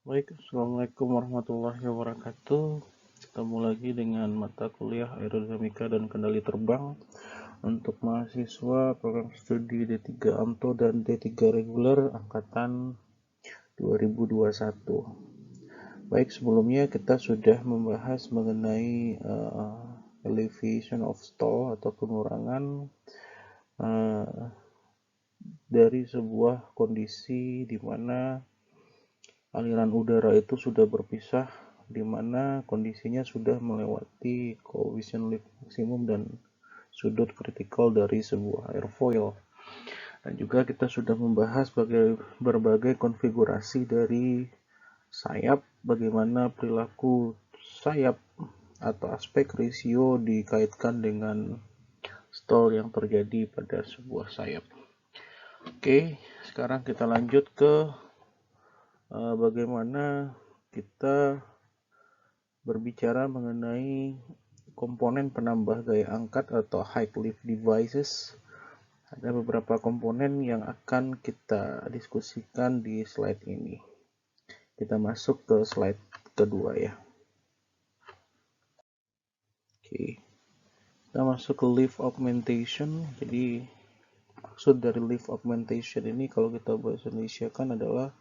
Baik, Assalamualaikum warahmatullahi wabarakatuh. Ketemu lagi dengan mata kuliah aerodinamika dan kendali terbang untuk mahasiswa program studi D3 AMTO dan D3 reguler angkatan 2021. Baik, sebelumnya kita sudah membahas mengenai elevation of stall atau pengurangan uh, dari sebuah kondisi di mana aliran udara itu sudah berpisah, di mana kondisinya sudah melewati coefficient lift maksimum dan sudut kritikal dari sebuah airfoil. Dan juga kita sudah membahas berbagai konfigurasi dari sayap, bagaimana perilaku sayap atau aspek rasio dikaitkan dengan stall yang terjadi pada sebuah sayap. Oke, sekarang kita lanjut ke bagaimana kita berbicara mengenai komponen penambah gaya angkat atau high lift devices. Ada beberapa komponen yang akan kita diskusikan di slide ini. Kita masuk ke slide kedua ya. Oke. Kita masuk ke lift augmentation. Jadi maksud dari lift augmentation ini kalau kita bahasa Indonesia kan adalah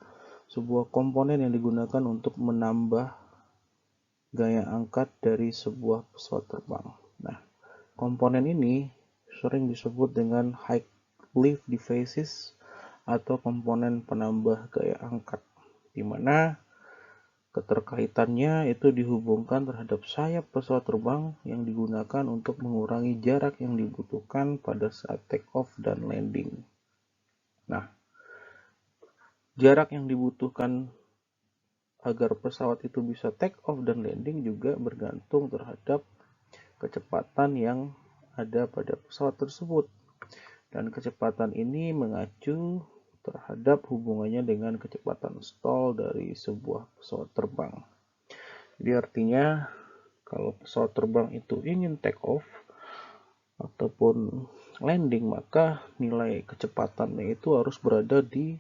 sebuah komponen yang digunakan untuk menambah gaya angkat dari sebuah pesawat terbang. Nah, komponen ini sering disebut dengan high lift devices atau komponen penambah gaya angkat, di mana keterkaitannya itu dihubungkan terhadap sayap pesawat terbang yang digunakan untuk mengurangi jarak yang dibutuhkan pada saat take off dan landing. Nah, jarak yang dibutuhkan agar pesawat itu bisa take off dan landing juga bergantung terhadap kecepatan yang ada pada pesawat tersebut. Dan kecepatan ini mengacu terhadap hubungannya dengan kecepatan stall dari sebuah pesawat terbang. Jadi artinya kalau pesawat terbang itu ingin take off ataupun landing, maka nilai kecepatannya itu harus berada di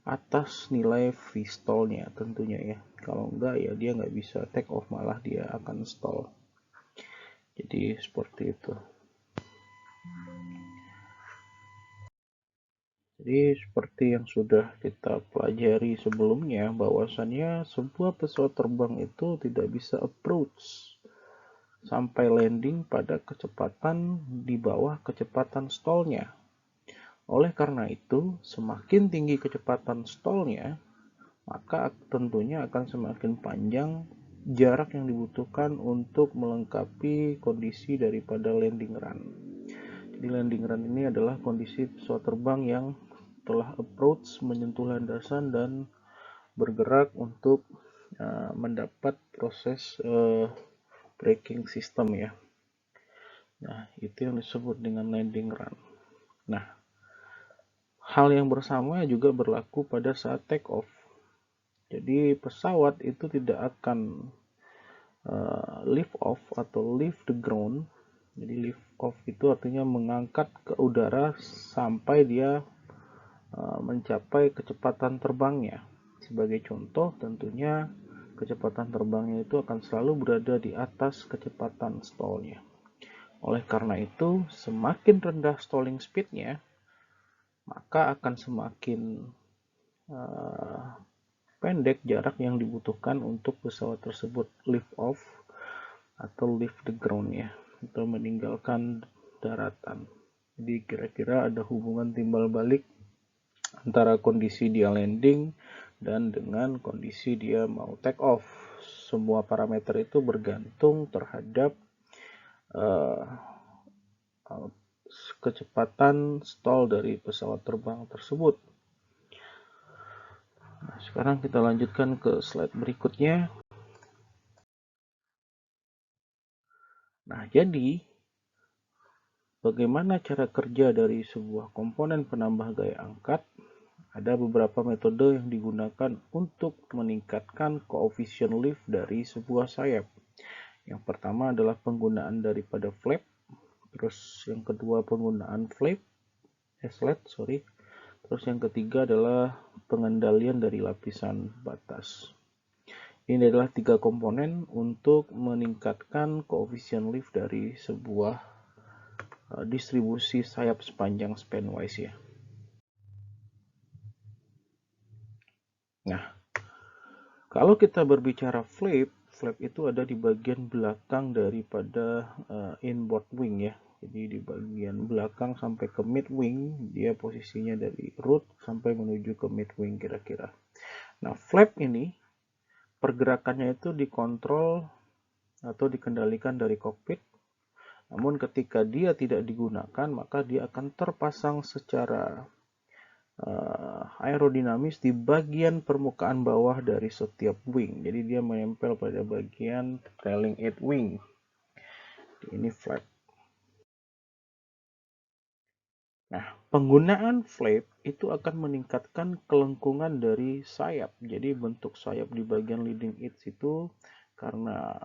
atas nilai V-stall-nya tentunya ya. Kalau enggak ya dia nggak bisa take off, malah dia akan stall. Jadi seperti itu. Jadi seperti yang sudah kita pelajari sebelumnya, bahwasannya sebuah pesawat terbang itu tidak bisa approach sampai landing pada kecepatan di bawah kecepatan stallnya. Oleh karena itu, semakin tinggi kecepatan stallnya, maka tentunya akan semakin panjang jarak yang dibutuhkan untuk melengkapi kondisi daripada landing run. Jadi landing run ini adalah kondisi pesawat terbang yang telah approach, menyentuh landasan dan bergerak untuk mendapat proses braking system ya. Nah, itu yang disebut dengan landing run. Nah, hal yang bersama juga berlaku pada saat take off. Jadi pesawat itu tidak akan lift off atau lift the ground. Jadi lift off itu artinya mengangkat ke udara sampai dia mencapai kecepatan terbangnya. Sebagai contoh, tentunya kecepatan terbangnya itu akan selalu berada di atas kecepatan stallnya. Oleh karena itu, semakin rendah stalling speednya, maka akan semakin pendek jarak yang dibutuhkan untuk pesawat tersebut lift off atau lift the ground ya, atau meninggalkan daratan. Jadi kira-kira ada hubungan timbal balik antara kondisi dia landing dan dengan kondisi dia mau take off. Semua parameter itu bergantung terhadap uh, kecepatan stall dari pesawat terbang tersebut. Nah, sekarang kita lanjutkan ke slide berikutnya. Nah, jadi bagaimana cara kerja dari sebuah komponen penambah gaya angkat? Ada beberapa metode yang digunakan untuk meningkatkan koefisien lift dari sebuah sayap. Yang pertama adalah penggunaan daripada flap, terus yang kedua penggunaan slat, terus yang ketiga adalah pengendalian dari lapisan batas. Ini adalah 3 komponen untuk meningkatkan koefisien lift dari sebuah distribusi sayap sepanjang spanwise ya. Nah, kalau kita berbicara flap itu ada di bagian belakang daripada inboard wing ya. Jadi di bagian belakang sampai ke mid wing, dia posisinya dari root sampai menuju ke mid wing kira-kira. Nah, flap ini pergerakannya itu dikontrol atau dikendalikan dari kokpit. Namun ketika dia tidak digunakan, maka dia akan terpasang secara aerodinamis di bagian permukaan bawah dari setiap wing. Jadi dia menempel pada bagian trailing edge wing. Ini flap. Nah, penggunaan flap itu akan meningkatkan kelengkungan dari sayap. Jadi bentuk sayap di bagian leading edge itu karena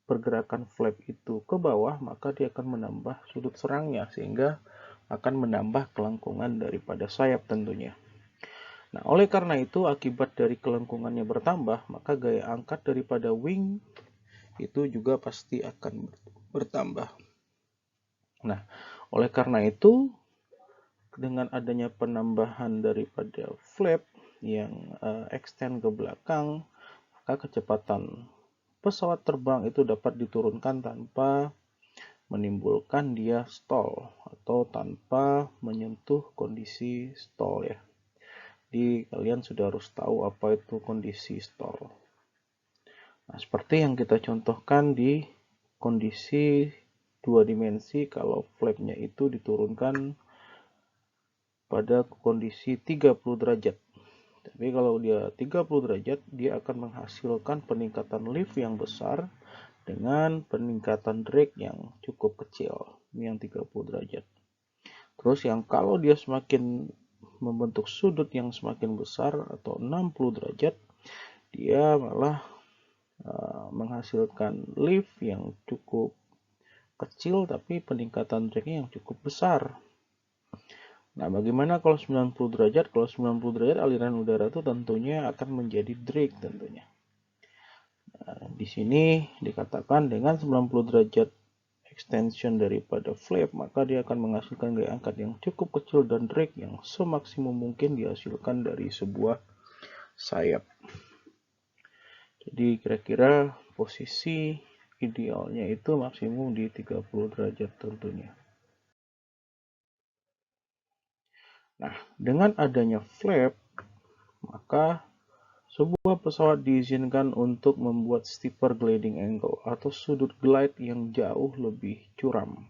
pergerakan flap itu ke bawah, maka dia akan menambah sudut serangnya sehingga akan menambah kelengkungan daripada sayap tentunya. Nah, oleh karena itu, akibat dari kelengkungannya bertambah, maka gaya angkat daripada wing itu juga pasti akan bertambah. Nah, oleh karena itu, dengan adanya penambahan daripada flap yang extend ke belakang, maka kecepatan pesawat terbang itu dapat diturunkan tanpa menimbulkan dia stall atau tanpa menyentuh kondisi stall ya. Jadi kalian sudah harus tahu apa itu kondisi stall. Nah, seperti yang kita contohkan di kondisi 2 dimensi kalau flapnya itu diturunkan pada kondisi 30 derajat. Tapi kalau dia 30 derajat, dia akan menghasilkan peningkatan lift yang besar dengan peningkatan drag yang cukup kecil. Ini yang 30 derajat. Terus yang kalau dia semakin membentuk sudut yang semakin besar atau 60 derajat, dia malah menghasilkan lift yang cukup kecil tapi peningkatan dragnya yang cukup besar. Nah, bagaimana kalau 90 derajat? Kalau 90 derajat aliran udara itu tentunya akan menjadi drag tentunya. Nah, di sini dikatakan dengan 90 derajat extension daripada flap, maka dia akan menghasilkan gaya angkat yang cukup kecil dan drag yang semaksimum mungkin dihasilkan dari sebuah sayap. Jadi kira-kira posisi idealnya itu maksimum di 30 derajat tentunya. Nah, dengan adanya flap, maka sebuah pesawat diizinkan untuk membuat steeper gliding angle atau sudut glide yang jauh lebih curam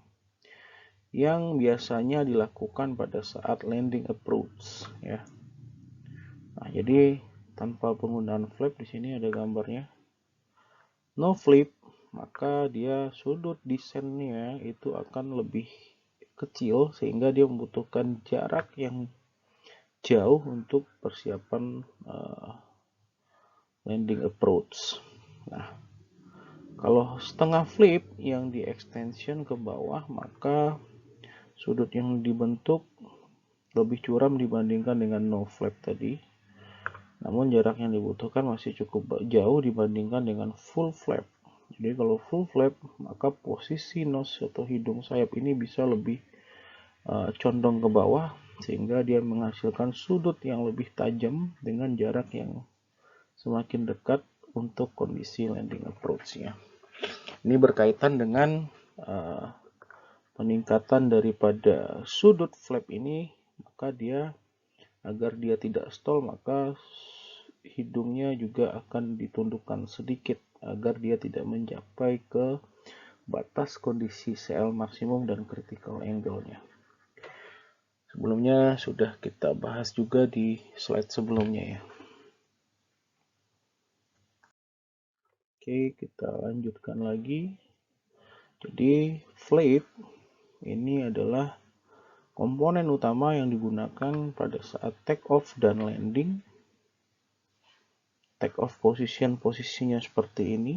yang biasanya dilakukan pada saat landing approach ya. Nah, jadi tanpa penggunaan flap di sini ada gambarnya. No flip, maka dia sudut desainnya itu akan lebih kecil sehingga dia membutuhkan jarak yang jauh untuk persiapan landing approach. Nah, kalau setengah flip yang di extension ke bawah, maka sudut yang dibentuk lebih curam dibandingkan dengan no flap tadi. Namun jarak yang dibutuhkan masih cukup jauh dibandingkan dengan full flap. Jadi kalau full flap, maka posisi nose atau hidung sayap ini bisa lebih condong ke bawah sehingga dia menghasilkan sudut yang lebih tajam dengan jarak yang semakin dekat untuk kondisi landing approach-nya. Ini berkaitan dengan peningkatan daripada sudut flap ini, maka dia agar dia tidak stall, maka hidungnya juga akan ditundukkan sedikit agar dia tidak mencapai ke batas kondisi CL maksimum dan critical angle-nya. Sebelumnya sudah kita bahas juga di slide sebelumnya ya. Oke, kita lanjutkan lagi. Jadi flap ini adalah komponen utama yang digunakan pada saat take off dan landing. Take off posisinya seperti ini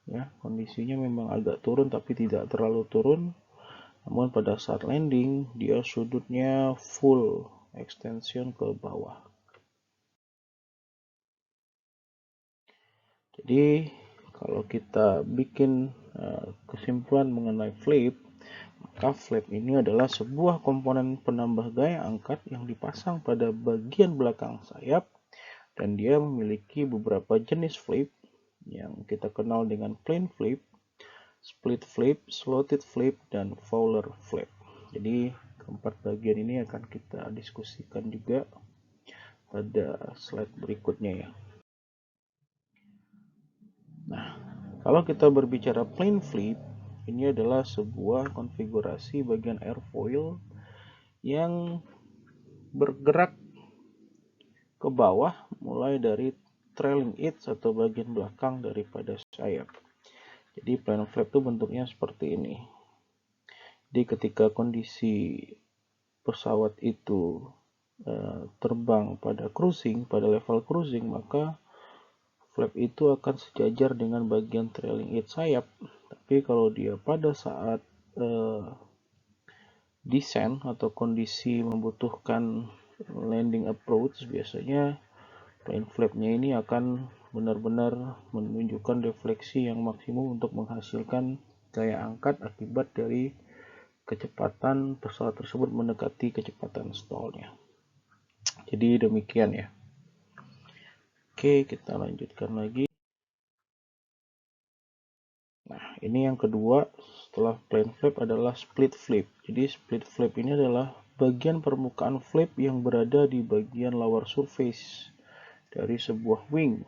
ya, kondisinya memang agak turun tapi tidak terlalu turun. Namun pada saat landing dia sudutnya full extension ke bawah. Jadi kalau kita bikin kesimpulan mengenai flip, maka flap ini adalah sebuah komponen penambah gaya angkat yang dipasang pada bagian belakang sayap, dan dia memiliki beberapa jenis flip yang kita kenal dengan plain flip, split flip, slotted flip, dan Fowler flip. Jadi keempat bagian ini akan kita diskusikan juga pada slide berikutnya ya. Nah, kalau kita berbicara plain flip, ini adalah sebuah konfigurasi bagian airfoil yang bergerak ke bawah mulai dari trailing edge atau bagian belakang daripada sayap. Jadi plain flap itu bentuknya seperti ini. Jadi ketika kondisi pesawat itu terbang pada cruising, pada level cruising, maka flap itu akan sejajar dengan bagian trailing edge sayap. Tapi kalau dia pada saat descent atau kondisi membutuhkan landing approach, biasanya plain flap-nya ini akan benar-benar menunjukkan defleksi yang maksimum untuk menghasilkan gaya angkat akibat dari kecepatan pesawat tersebut mendekati kecepatan stallnya. Jadi demikian ya. Oke, kita lanjutkan lagi. Nah, ini yang kedua setelah plain flap adalah split flip. Jadi split flip ini adalah bagian permukaan flap yang berada di bagian lower surface dari sebuah wing.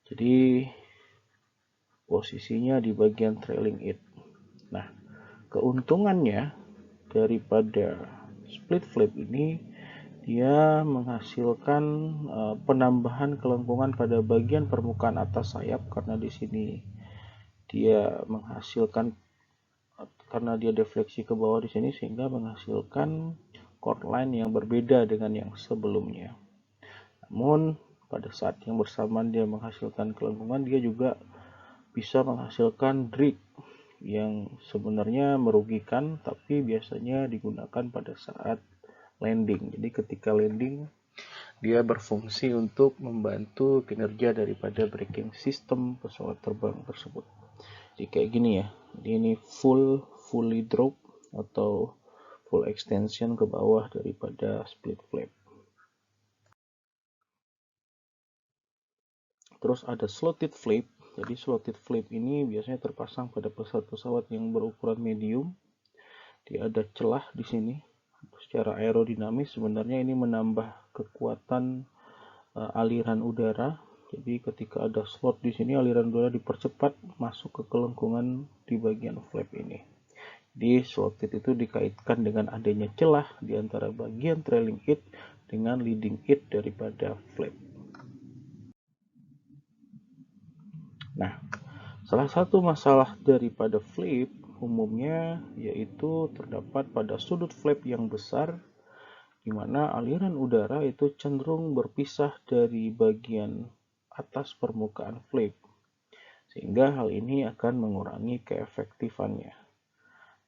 Jadi posisinya di bagian trailing edge. Nah, keuntungannya daripada split flip ini, dia menghasilkan penambahan kelengkungan pada bagian permukaan atas sayap, karena di sini dia menghasilkan, karena dia defleksi ke bawah di sini, sehingga menghasilkan chord line yang berbeda dengan yang sebelumnya. Namun pada saat yang bersamaan dia menghasilkan kelengkungan, dia juga bisa menghasilkan drag yang sebenarnya merugikan, tapi biasanya digunakan pada saat landing. Jadi ketika landing, dia berfungsi untuk membantu kinerja daripada braking system pesawat terbang tersebut. Jadi kayak gini ya. Jadi ini fully drop atau full extension ke bawah daripada split flap. Terus ada slotted flap. Jadi slotted flap ini biasanya terpasang pada pesawat-pesawat yang berukuran medium. Dia ada celah di sini. Secara aerodinamis sebenarnya ini menambah kekuatan aliran udara. Jadi ketika ada slot di sini, aliran udara dipercepat masuk ke kelengkungan di bagian flap ini. Di slotted itu dikaitkan dengan adanya celah di antara bagian trailing edge dengan leading edge daripada flap. Nah, salah satu masalah daripada flip umumnya yaitu terdapat pada sudut flap yang besar, di mana aliran udara itu cenderung berpisah dari bagian atas permukaan flap, sehingga hal ini akan mengurangi keefektifannya.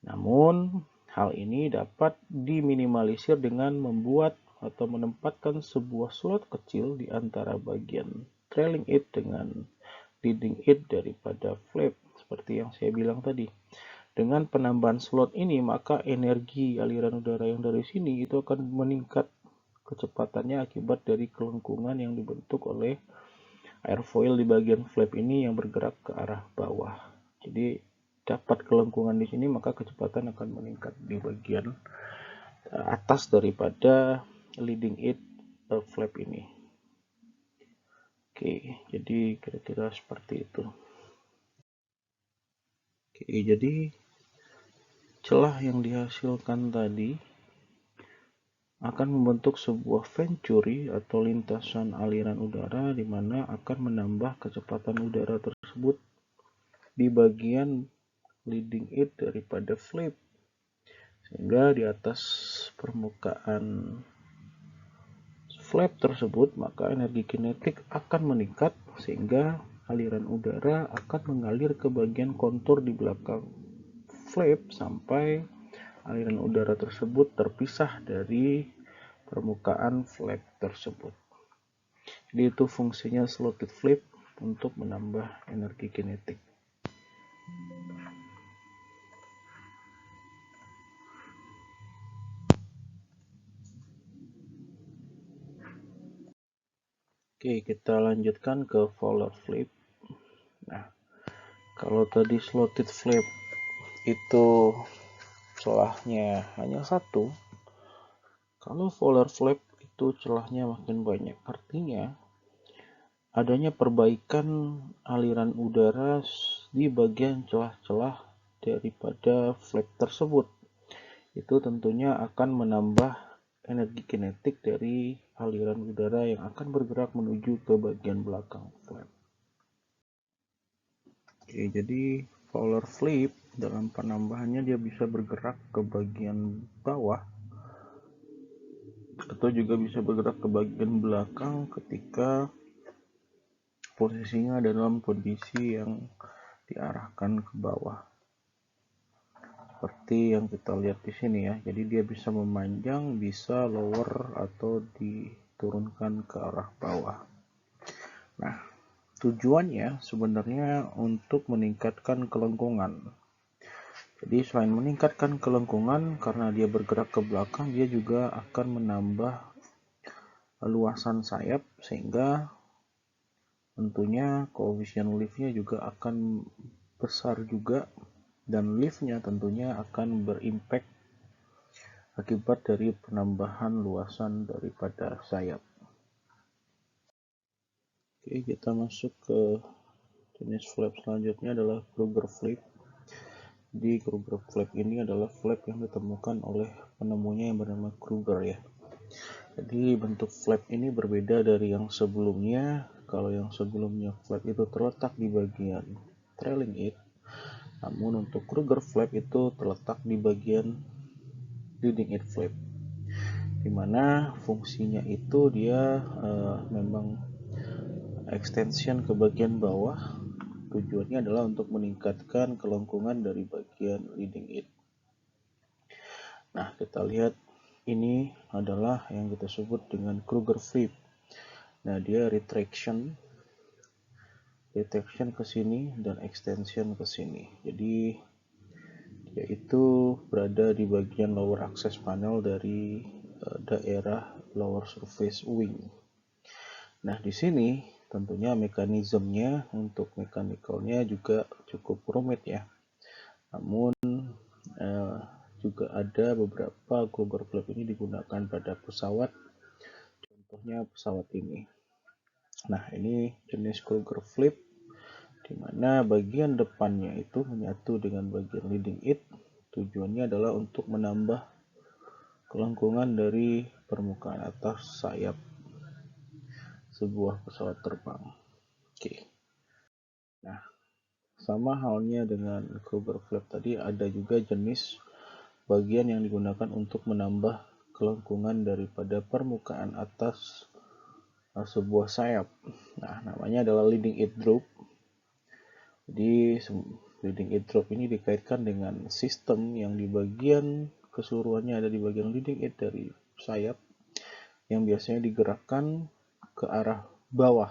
Namun, hal ini dapat diminimalisir dengan membuat atau menempatkan sebuah slot kecil di antara bagian trailing edge dengan leading edge daripada flap, seperti yang saya bilang tadi. Dengan penambahan slot ini, maka energi aliran udara yang dari sini itu akan meningkat kecepatannya akibat dari kelengkungan yang dibentuk oleh airfoil di bagian flap ini yang bergerak ke arah bawah. Jadi dapat kelengkungan di sini, maka kecepatan akan meningkat di bagian atas daripada leading edge flap ini. Oke, jadi kira-kira seperti itu. Oke, jadi celah yang dihasilkan tadi akan membentuk sebuah venturi atau lintasan aliran udara, di mana akan menambah kecepatan udara tersebut di bagian leading edge daripada flap, sehingga di atas permukaan flap tersebut maka energi kinetik akan meningkat, sehingga aliran udara akan mengalir ke bagian kontur di belakang flap sampai aliran udara tersebut terpisah dari permukaan flap tersebut. Jadi itu fungsinya slotted flap. untuk menambah energi kinetik. Oke, kita lanjutkan ke Fowler flip. Nah, kalau tadi slotted flip itu celahnya hanya satu, kalau Fowler flip itu celahnya makin banyak. Artinya adanya perbaikan aliran udara di bagian celah-celah daripada flap tersebut. Itu tentunya akan menambah energi kinetik dari aliran udara yang akan bergerak menuju ke bagian belakang flap. Oke, jadi Fowler flip dalam penambahannya dia bisa bergerak ke bagian bawah atau juga bisa bergerak ke bagian belakang ketika posisinya dalam kondisi yang diarahkan ke bawah. Seperti yang kita lihat di sini ya. Jadi dia bisa memanjang, bisa lower atau diturunkan ke arah bawah. Nah, tujuannya sebenarnya untuk meningkatkan kelengkungan. Jadi selain meningkatkan kelengkungan, karena dia bergerak ke belakang, dia juga akan menambah luasan sayap sehingga tentunya koefisien liftnya juga akan besar juga, dan liftnya tentunya akan berimpact akibat dari penambahan luasan daripada sayap. Oke, kita masuk ke jenis flap selanjutnya adalah Kruger flip. Di Kruger flip ini adalah flap yang ditemukan oleh penemunya yang bernama Kruger ya. Jadi bentuk flap ini berbeda dari yang sebelumnya. Kalau yang sebelumnya flap itu terletak di bagian trailing edge, namun untuk Kruger flap itu terletak di bagian leading edge flap, dimana fungsinya itu dia memang extension ke bagian bawah. Tujuannya adalah untuk meningkatkan kelengkungan dari bagian leading edge. Nah, kita lihat ini adalah yang kita sebut dengan Kruger flip. Nah, dia retraction ke sini dan extension ke sini. Jadi dia itu berada di bagian lower access panel dari daerah lower surface wing. Nah, di sini tentunya mekanismenya untuk mechanical-nya juga cukup rumit ya. Namun juga ada beberapa Kruger flip ini digunakan pada pesawat. Contohnya pesawat ini. Nah, ini jenis Kruger flip di mana bagian depannya itu menyatu dengan bagian leading edge. Tujuannya adalah untuk menambah kelengkungan dari permukaan atas sayap sebuah pesawat terbang. Oke. Nah, sama halnya dengan Kruger flip tadi, ada juga jenis bagian yang digunakan untuk menambah kelengkungan daripada permukaan atas sebuah sayap. Nah, namanya adalah leading edge drop. Jadi leading edge drop ini dikaitkan dengan sistem yang di bagian keseluruhannya ada di bagian leading edge dari sayap yang biasanya digerakkan ke arah bawah,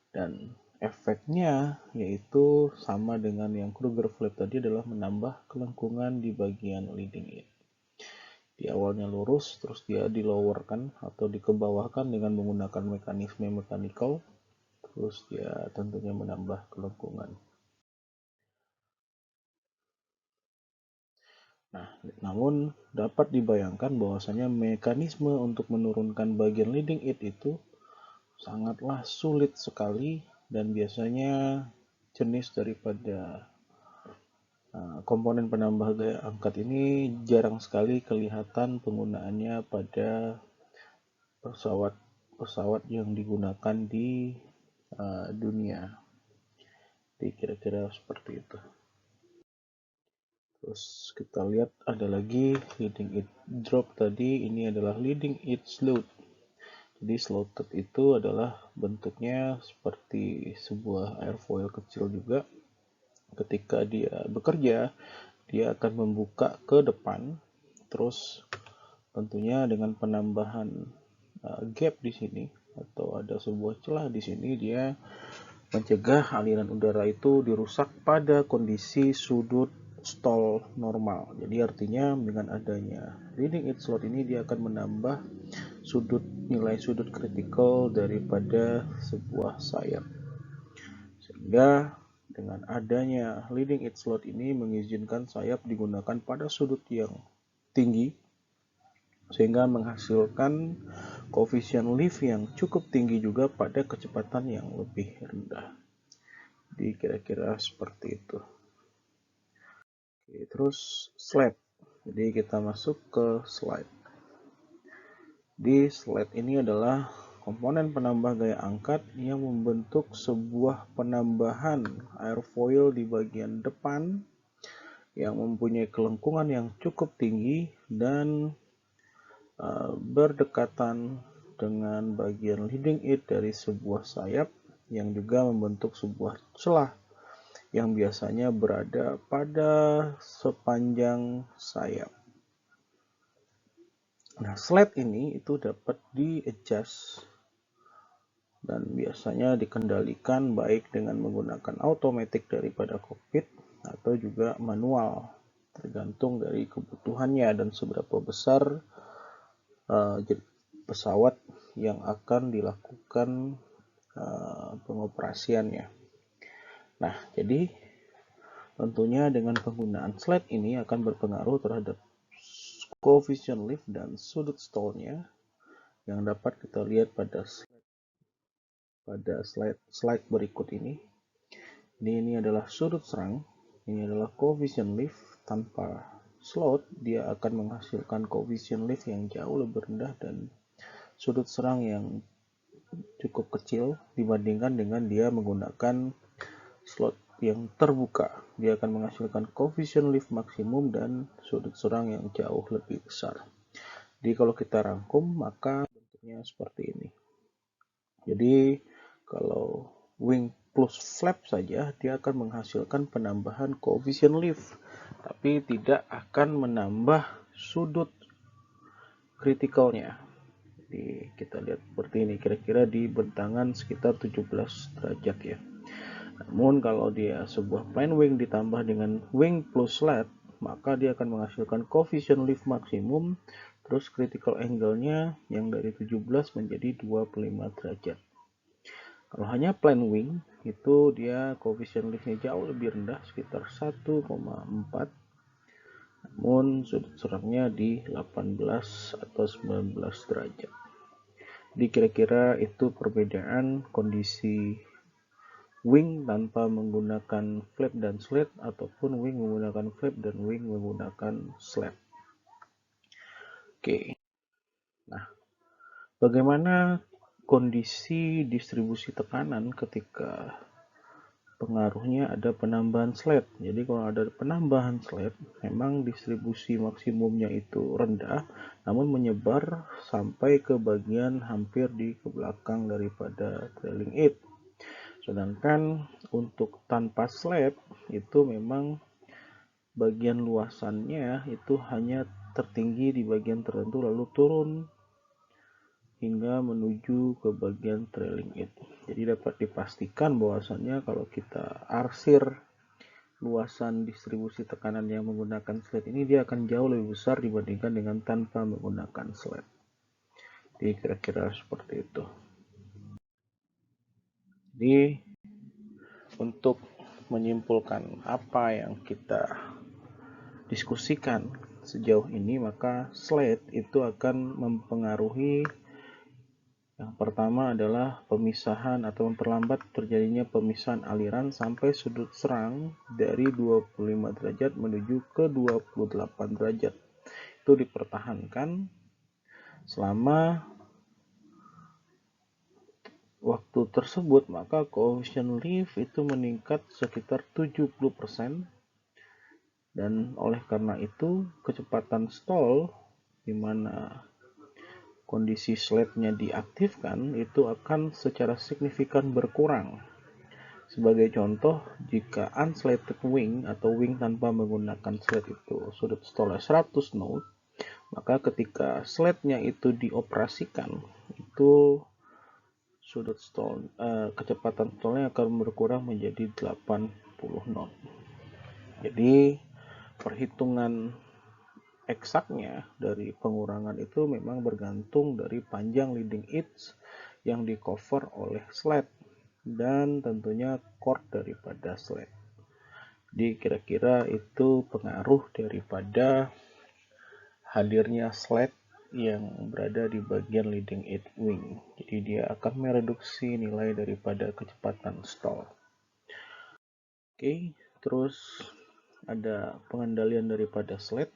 dan efeknya yaitu sama dengan yang Kruger flip tadi, adalah menambah kelengkungan di bagian leading edge. Di awalnya lurus, terus dia dilowerkan atau dikebawahkan dengan menggunakan mekanisme mechanical, terus dia tentunya menambah kelengkungan. Nah, namun dapat dibayangkan bahwasanya mekanisme untuk menurunkan bagian leading edge itu sangatlah sulit sekali, dan biasanya jenis daripada komponen penambah gaya angkat ini jarang sekali kelihatan penggunaannya pada pesawat yang digunakan di dunia. Jadi kira-kira seperti itu. Terus kita lihat ada lagi leading edge drop tadi, ini adalah leading edge slot. Jadi slotted itu adalah bentuknya seperti sebuah airfoil kecil juga. Ketika dia bekerja, dia akan membuka ke depan, terus tentunya dengan penambahan gap di sini, atau ada sebuah celah di sini, dia mencegah aliran udara itu dirusak pada kondisi sudut stall normal. Jadi artinya dengan adanya leading edge slot ini dia akan menambah nilai sudut kritikal daripada sebuah sayap. Sehingga dengan adanya leading edge slot ini mengizinkan sayap digunakan pada sudut yang tinggi sehingga menghasilkan koefisien lift yang cukup tinggi juga pada kecepatan yang lebih rendah. Jadi kira-kira seperti itu. Oke, terus slide. Jadi kita masuk ke slide. Di slide ini adalah komponen penambah gaya angkat yang membentuk sebuah penambahan airfoil di bagian depan yang mempunyai kelengkungan yang cukup tinggi dan berdekatan dengan bagian leading edge dari sebuah sayap yang juga membentuk sebuah celah yang biasanya berada pada sepanjang sayap. Nah, slide ini itu dapat di-adjust dan biasanya dikendalikan baik dengan menggunakan automatic daripada kokpit atau juga manual, tergantung dari kebutuhannya dan seberapa besar pesawat yang akan dilakukan pengoperasiannya. Nah, jadi tentunya dengan penggunaan slide ini akan berpengaruh terhadap koefisien lift dan sudut stallnya yang dapat kita lihat pada slide berikut ini. Ini adalah sudut serang, ini adalah koefisien lift. Tanpa slot dia akan menghasilkan koefisien lift yang jauh lebih rendah dan sudut serang yang cukup kecil dibandingkan dengan dia menggunakan slot yang terbuka. Dia akan menghasilkan koefisien lift maksimum dan sudut serang yang jauh lebih besar. Jadi kalau kita rangkum maka bentuknya seperti ini. Jadi kalau wing plus flap saja dia akan menghasilkan penambahan koefisien lift, tapi tidak akan menambah sudut kritikalnya. Jadi kita lihat seperti ini, kira-kira di bentangan sekitar 17 derajat ya. Namun kalau dia sebuah plain wing ditambah dengan wing plus slat, maka dia akan menghasilkan koefisien lift maksimum, terus critical angle-nya yang dari 17 menjadi 25 derajat. Kalau hanya plain wing, itu dia koefisien liftnya jauh lebih rendah, sekitar 1,4. Namun sudut serangnya di 18 atau 19 derajat. Jadi kira-kira itu perbedaan kondisi wing tanpa menggunakan flap dan slat ataupun wing menggunakan flap dan wing menggunakan slat. Oke. Nah, bagaimana kondisi distribusi tekanan ketika pengaruhnya ada penambahan slat? Jadi kalau ada penambahan slat, memang distribusi maksimumnya itu rendah, namun menyebar sampai ke bagian hampir di belakang daripada trailing edge. Sedangkan untuk tanpa slab itu memang bagian luasannya itu hanya tertinggi di bagian tertentu lalu turun hingga menuju ke bagian trailing edge. Jadi dapat dipastikan bahwasannya kalau kita arsir luasan distribusi tekanan yang menggunakan slab ini dia akan jauh lebih besar dibandingkan dengan tanpa menggunakan slab. Jadi kira-kira seperti itu. Jadi untuk menyimpulkan apa yang kita diskusikan sejauh ini, maka slate itu akan mempengaruhi yang pertama adalah pemisahan atau memperlambat terjadinya pemisahan aliran sampai sudut serang dari 25 derajat menuju ke 28 derajat. Itu dipertahankan selama waktu tersebut, maka koefisien lift itu meningkat sekitar 70%. Dan oleh karena itu kecepatan stall di mana kondisi slate-nya diaktifkan itu akan secara signifikan berkurang. Sebagai contoh, jika unslated wing atau wing tanpa menggunakan slate itu sudut stall 100 knot, maka ketika slate-nya itu dioperasikan itu kecepatan stallnya akan berkurang menjadi 80 knot. Jadi perhitungan eksaknya dari pengurangan itu memang bergantung dari panjang leading edge yang di cover oleh sled dan tentunya chord daripada sled. Jadi kira-kira itu pengaruh daripada hadirnya sled yang berada di bagian leading edge wing. Jadi dia akan mereduksi nilai daripada kecepatan stall. Oke, terus ada pengendalian daripada sled.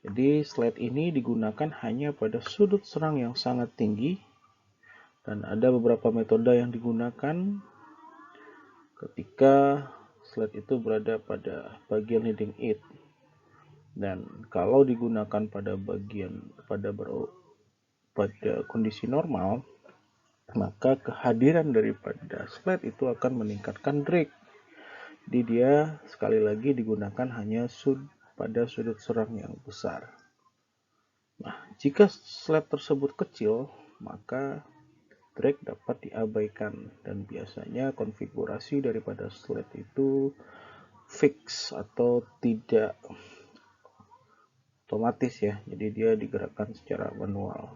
Jadi sled ini digunakan hanya pada sudut serang yang sangat tinggi dan ada beberapa metode yang digunakan ketika sled itu berada pada bagian leading edge. Dan kalau digunakan pada kondisi normal, maka kehadiran daripada sled itu akan meningkatkan drag. Jadi dia sekali lagi digunakan hanya pada sudut serang yang besar. Nah, jika sled tersebut kecil, maka drag dapat diabaikan dan biasanya konfigurasi daripada sled itu fix atau tidak otomatis ya, jadi dia digerakkan secara manual.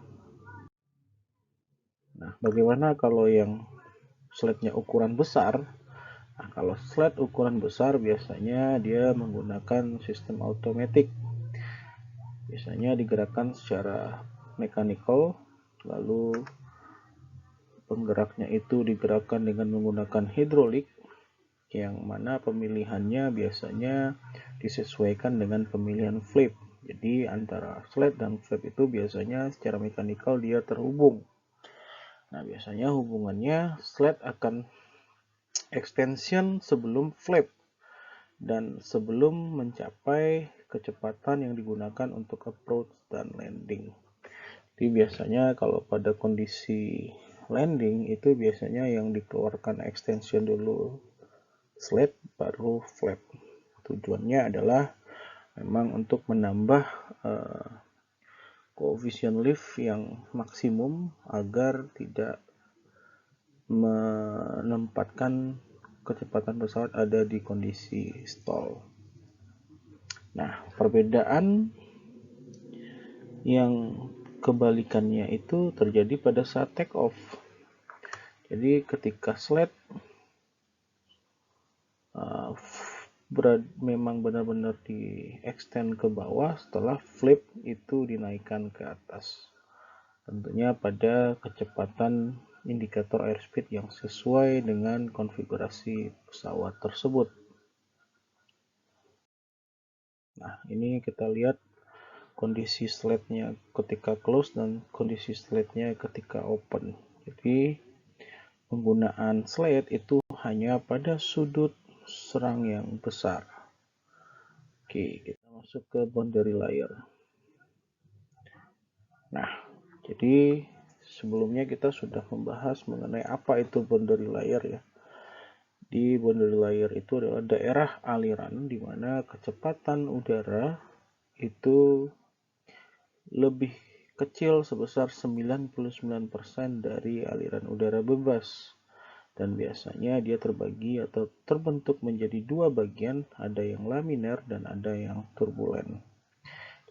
Nah, bagaimana kalau yang slednya ukuran besar? Nah, kalau sled ukuran besar biasanya dia menggunakan sistem automatic. Biasanya digerakkan secara mechanical, lalu penggeraknya itu digerakkan dengan menggunakan hidrolik, yang mana pemilihannya biasanya disesuaikan dengan pemilihan flip. Jadi antara sled dan flip itu biasanya secara mechanical dia terhubung. Nah, biasanya hubungannya sled akan extension sebelum flip dan sebelum mencapai kecepatan yang digunakan untuk approach dan landing. Jadi biasanya kalau pada kondisi landing itu biasanya yang dikeluarkan extension dulu sled baru flap. Tujuannya adalah memang untuk menambah koefisien lift yang maksimum agar tidak menempatkan kecepatan pesawat ada di kondisi stall. Nah, perbedaan yang kebalikannya itu terjadi pada saat take off. Jadi ketika sled memang benar-benar di extend ke bawah, setelah flip itu dinaikkan ke atas. Tentunya pada kecepatan indikator airspeed yang sesuai dengan konfigurasi pesawat tersebut. Nah, ini kita lihat kondisi slednya ketika close dan kondisi slednya ketika open. Jadi penggunaan sled itu hanya pada sudut serang yang besar. Oke, kita masuk ke boundary layer. Nah, jadi sebelumnya kita sudah membahas mengenai apa itu boundary layer ya. Di boundary layer itu adalah daerah aliran di mana kecepatan udara itu lebih kecil sebesar 99% dari aliran udara bebas. Dan biasanya dia terbagi atau terbentuk menjadi dua bagian, ada yang laminar dan ada yang turbulen.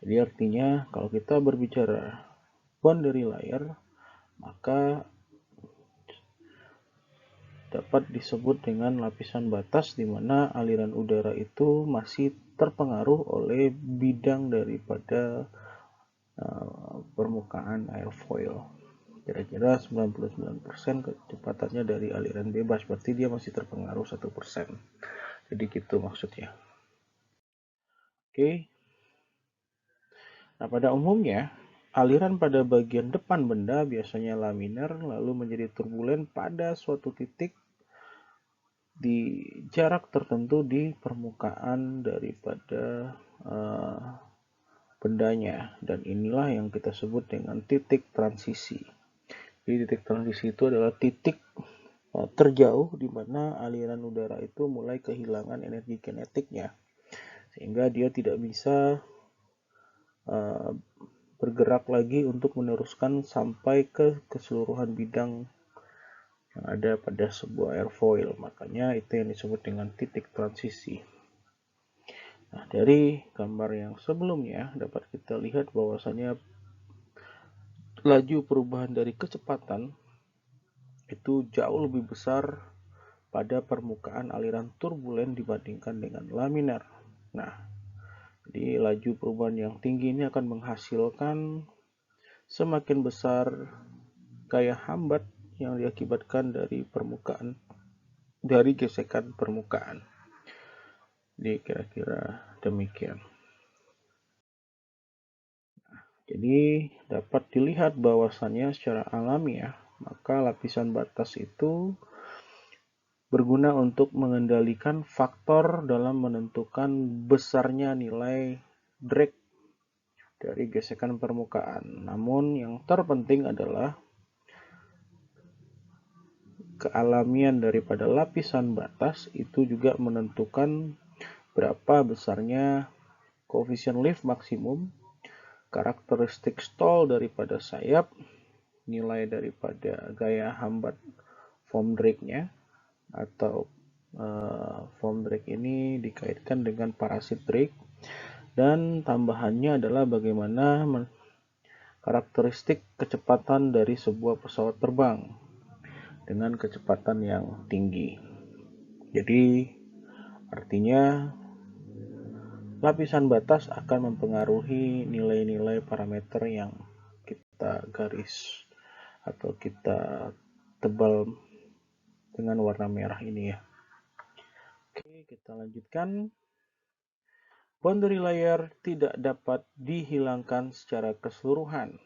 Jadi artinya kalau kita berbicara boundary layer, maka dapat disebut dengan lapisan batas di mana aliran udara itu masih terpengaruh oleh bidang daripada permukaan airfoil. Kira-kira 99% kecepatannya dari aliran bebas, berarti dia masih terpengaruh 1%. Jadi gitu maksudnya. Oke. Nah, pada umumnya aliran pada bagian depan benda biasanya laminar lalu menjadi turbulen pada suatu titik di jarak tertentu di permukaan daripada bendanya, dan inilah yang kita sebut dengan titik transisi. Jadi titik transisi itu adalah titik terjauh di mana aliran udara itu mulai kehilangan energi kinetiknya sehingga dia tidak bisa bergerak lagi untuk meneruskan sampai ke keseluruhan bidang yang ada pada sebuah airfoil. Makanya itu yang disebut dengan titik transisi. Nah, dari gambar yang sebelumnya dapat kita lihat bahwasanya laju perubahan dari kecepatan itu jauh lebih besar pada permukaan aliran turbulen dibandingkan dengan laminar. Nah, jadi laju perubahan yang tinggi ini akan menghasilkan semakin besar gaya hambat yang diakibatkan dari gesekan permukaan. Jadi kira-kira demikian. Jadi dapat dilihat bahwasannya secara alamiah, maka lapisan batas itu berguna untuk mengendalikan faktor dalam menentukan besarnya nilai drag dari gesekan permukaan. Namun yang terpenting adalah kealamian daripada lapisan batas itu juga menentukan berapa besarnya koefisien lift maksimum, karakteristik stall daripada sayap, nilai daripada gaya hambat foam drag-nya, atau foam drag ini dikaitkan dengan parasit drag, dan tambahannya adalah bagaimana karakteristik kecepatan dari sebuah pesawat terbang dengan kecepatan yang tinggi. Jadi artinya lapisan batas akan mempengaruhi nilai-nilai parameter yang kita garis atau kita tebal dengan warna merah ini ya. Oke, kita lanjutkan. Boundary layer tidak dapat dihilangkan secara keseluruhan,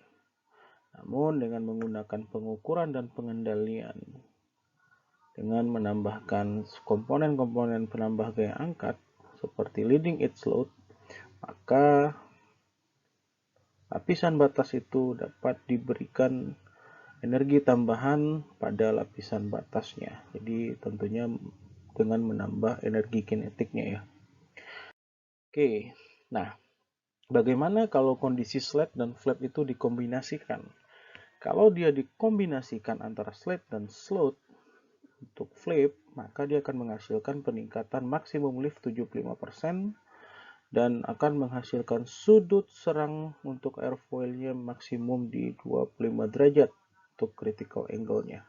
namun dengan menggunakan pengukuran dan pengendalian dengan menambahkan komponen-komponen penambah gaya angkat seperti leading edge load, maka lapisan batas itu dapat diberikan energi tambahan pada lapisan batasnya. Jadi tentunya dengan menambah energi kinetiknya ya. Oke, nah bagaimana kalau kondisi slat dan flap itu dikombinasikan? Kalau dia dikombinasikan antara slat dan slot untuk flap, maka dia akan menghasilkan peningkatan maksimum lift 75% dan akan menghasilkan sudut serang untuk airfoilnya maksimum di 25 derajat untuk critical angle-nya.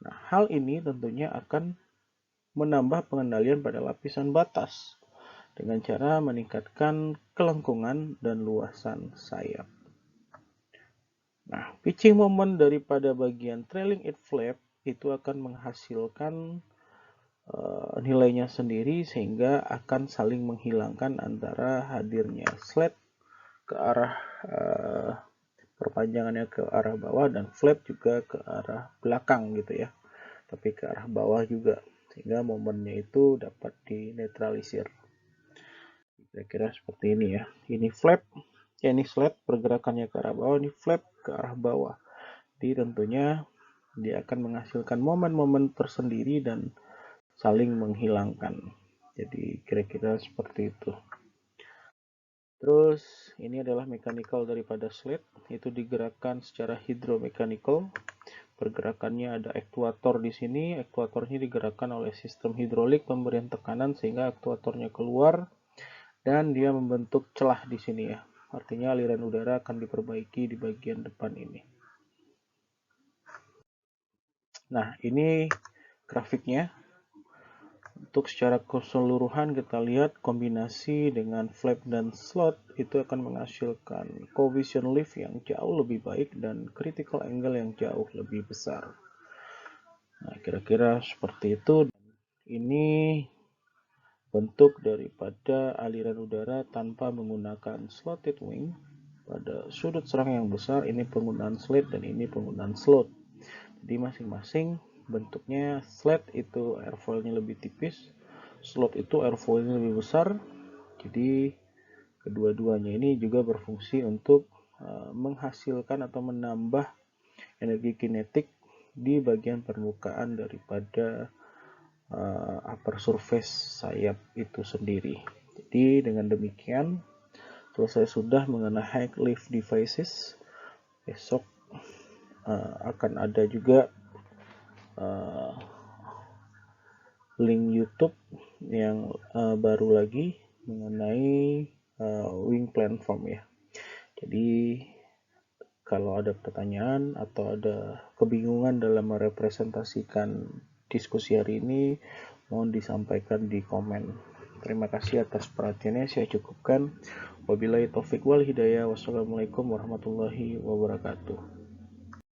Nah, hal ini tentunya akan menambah pengendalian pada lapisan batas dengan cara meningkatkan kelengkungan dan luasan sayap. Nah, pitching moment daripada bagian trailing edge flap itu akan menghasilkan nilainya sendiri sehingga akan saling menghilangkan antara hadirnya slat ke arah perpanjangannya ke arah bawah dan flap juga ke arah belakang gitu ya, tapi ke arah bawah juga sehingga momennya itu dapat dinetralisir. Kira-kira seperti ini ya. Ini flap, ya ini slat pergerakannya ke arah bawah, ini flap ke arah bawah. Jadi tentunya dia akan menghasilkan momen-momen tersendiri dan saling menghilangkan. Jadi kira-kira seperti itu. Terus ini adalah mechanical daripada slat, itu digerakkan secara hidromechanical. Pergerakannya ada aktuator di sini, aktuatornya digerakkan oleh sistem hidrolik pemberian tekanan sehingga aktuatornya keluar dan dia membentuk celah di sini ya. Artinya aliran udara akan diperbaiki di bagian depan ini. Nah, ini grafiknya. Untuk secara keseluruhan kita lihat kombinasi dengan flap dan slot itu akan menghasilkan coefficient lift yang jauh lebih baik dan critical angle yang jauh lebih besar. Nah, kira-kira seperti itu. Ini bentuk daripada aliran udara tanpa menggunakan slotted wing pada sudut serang yang besar. Ini penggunaan slat dan ini penggunaan slot. Jadi masing-masing bentuknya slat itu airfoilnya lebih tipis, slot itu airfoilnya lebih besar. Jadi kedua-duanya ini juga berfungsi untuk menghasilkan atau menambah energi kinetik di bagian permukaan daripada upper surface sayap itu sendiri. Jadi dengan demikian selesai sudah mengenai high lift devices. Besok akan ada juga uh, link YouTube yang baru lagi mengenai Wing Platform ya. Jadi kalau ada pertanyaan atau ada kebingungan dalam merepresentasikan diskusi hari ini, mohon disampaikan di komen. Terima kasih atas perhatiannya, saya cukupkan. Wabillahi taufik wal hidayah. Wassalamualaikum warahmatullahi wabarakatuh.